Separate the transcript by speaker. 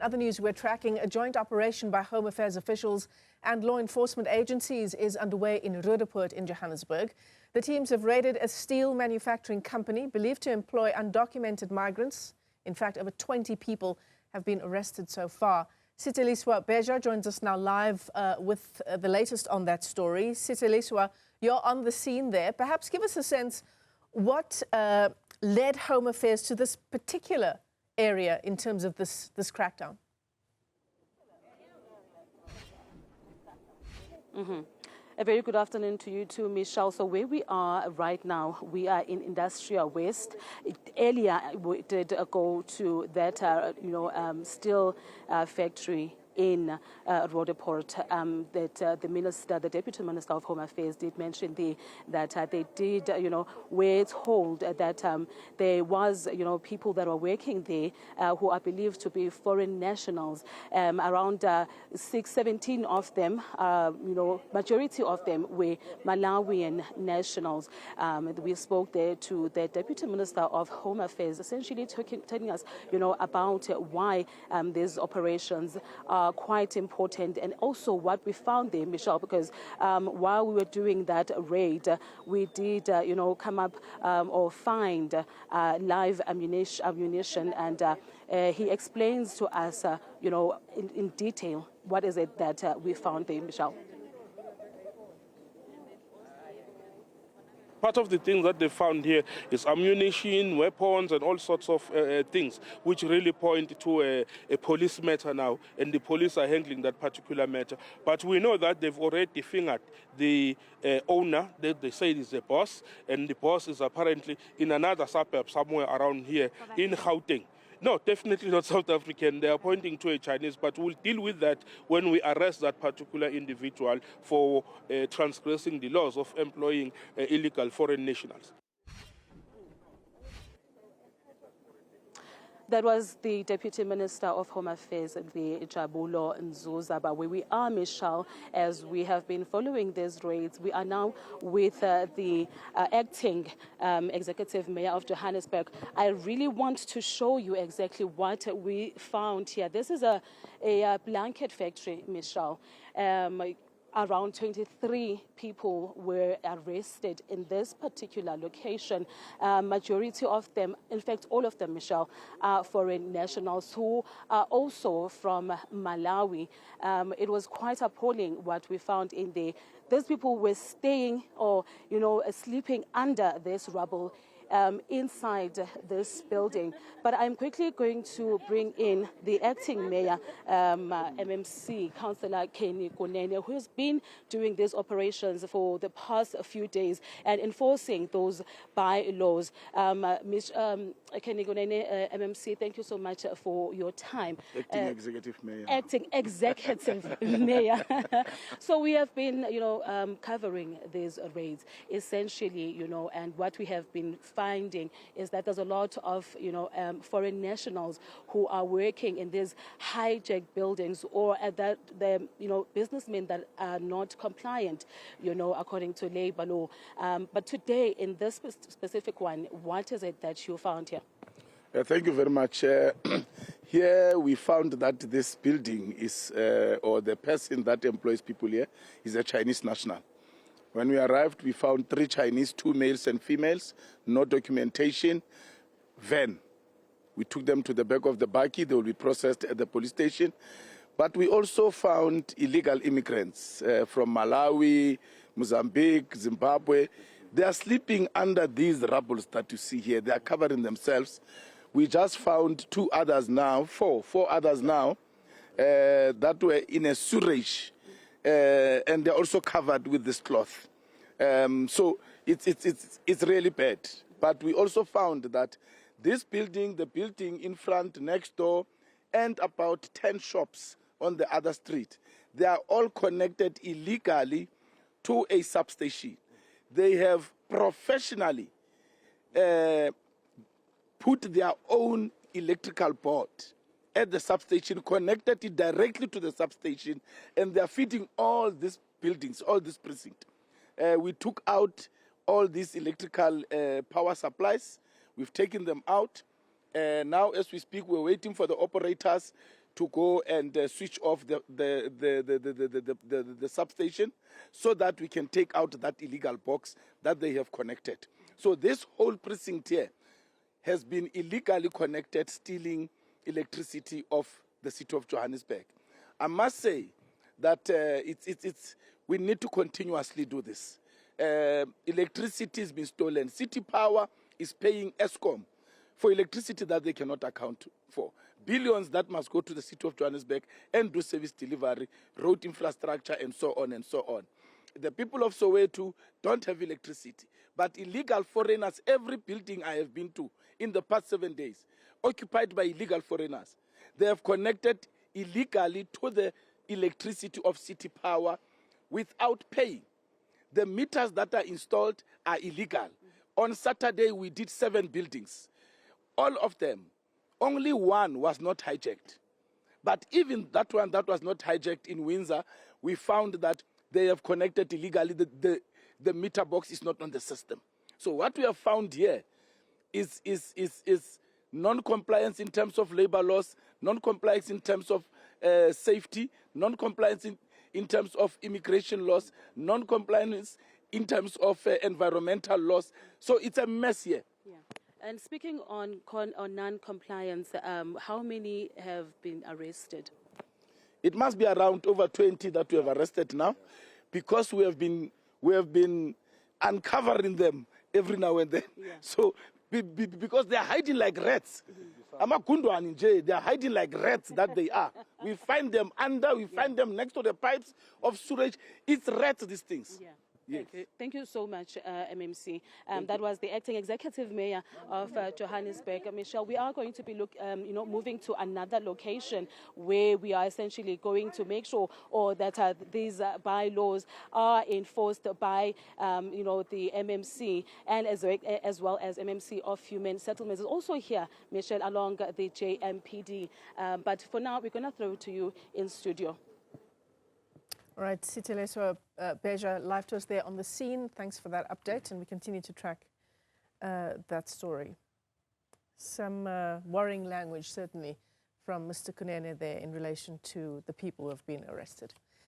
Speaker 1: Other news, we're tracking a joint operation by Home Affairs officials and law enforcement agencies is underway in Roodepoort in Johannesburg. The teams have raided a steel manufacturing company believed to employ undocumented migrants. In fact, over 20 people have been arrested so far. Sitheliswa Beja joins us now live with the latest on that story. Sitheliswa, you're on the scene there. Perhaps give us a sense what led Home Affairs to this particular area in terms of this crackdown.
Speaker 2: A very good afternoon to you too, Michelle. So where we are right now, we are in Industrial West. Earlier, we did go to that, steel factory in Roodepoort. The Deputy Minister of Home Affairs did mention that they did, we're told that there was, people that were working there who are believed to be foreign nationals. Around 17 of them, majority of them were Malawian nationals. We spoke there to the Deputy Minister of Home Affairs, essentially telling us, about why these operations are quite important, and also what we found there, Michelle, because while we were doing that raid, we did, come up or find live ammunition, and he explains to us, in detail, what is it that we found there, Michelle.
Speaker 3: Part of the things that they found here is ammunition, weapons, and all sorts of things, which really point to a police matter now, and the police are handling that particular matter. But we know that they've already fingered the owner, they say is the boss, and the boss is apparently in another suburb somewhere around here in Gauteng. No, definitely not South African. They are pointing to a Chinese, but we'll deal with that when we arrest that particular individual for transgressing the laws of employing illegal foreign nationals.
Speaker 2: That was the Deputy Minister of Home Affairs, the Jabulo Nzuzaba. Where we are, Michelle, as we have been following these raids, we are now with the acting Executive Mayor of Johannesburg. I really want to show you exactly what we found here. This is a blanket factory, Michelle. Around 23 people were arrested in this particular location. Majority of them, in fact, all of them, Michelle, are foreign nationals who are also from Malawi. It was quite appalling what we found in there. These people were staying or, sleeping under this rubble inside this building. But I'm quickly going to bring in the acting mayor, MMC, Councillor Kenny Kunene, who has been doing these operations for the past few days and enforcing those bylaws. Ms. Kenny Kunene, MMC, thank you so much for your time.
Speaker 4: Acting Executive Mayor.
Speaker 2: Acting Executive Mayor. So we have been, covering these raids, essentially, and what we have been finding is that there's a lot of, foreign nationals who are working in these hijacked buildings, or that the, businessmen that are not compliant, according to labor law. But today, in this specific one, what is it that you found here?
Speaker 4: Thank you very much. Here we found that this building is, or the person that employs people here, is a Chinese national. When we arrived, we found 3 Chinese, 2 males and females, no documentation, van. We took them to the back of the bakkie. They will be processed at the police station. But we also found illegal immigrants from Malawi, Mozambique, Zimbabwe. They are sleeping under these rubbles that you see here. They are covering themselves. We just found 2 others now, 4 others now, that were in a sewage. And they're also covered with this cloth. So it's really bad. But we also found that this building, the building in front, next door, and about 10 shops on the other street, they are all connected illegally to a substation. They have professionally put their own electrical board at the substation, connected it directly to the substation, and they are feeding all these buildings, all this precinct. We took out all these electrical power supplies. We've taken them out. Now, as we speak, we're waiting for the operators to go and switch off the substation so that we can take out that illegal box that they have connected. So this whole precinct here has been illegally connected, stealing electricity of the city of Johannesburg. I must say that we need to continuously do this. Electricity has been stolen. City Power is paying Eskom for electricity that they cannot account for. Billions that must go to the city of Johannesburg and do service delivery, road infrastructure, and so on and so on. The people of Soweto don't have electricity, but illegal foreigners, every building I have been to in the past 7 days, occupied by illegal foreigners, they have connected illegally to the electricity of City Power without paying. The meters that are installed are illegal. On Saturday, we did 7 buildings. All of them, only one was not hijacked. But even that one that was not hijacked in Windsor, we found that they have connected illegally. The meter box is not on the system. So what we have found here is non-compliance in terms of labor laws, non-compliance in terms of safety, non-compliance in terms of immigration laws, non-compliance in terms of environmental laws. So it's a mess here.
Speaker 2: Yeah. And speaking on non-compliance, how many have been arrested?
Speaker 4: It must be around over 20 that we have arrested now, because we have been uncovering them every now and then. Yeah. So because they are hiding like rats. They are hiding like rats that they are. We find them we find them next to the pipes of sewage. It's rats, these things. Yeah. Yes.
Speaker 2: Thank you so much, MMC. That was the acting executive mayor of Johannesburg. Michelle, we are going to be moving to another location where we are essentially going to make sure that these bylaws are enforced by the MMC and as well as MMC of Human Settlements. Also here, Michelle, along the JMPD. But for now, we're going to throw it to you in studio.
Speaker 1: All right, Sitheliswa Beja, live to us there on the scene. Thanks for that update, and we continue to track that story. Some worrying language, certainly, from Mr. Kunene there in relation to the people who have been arrested.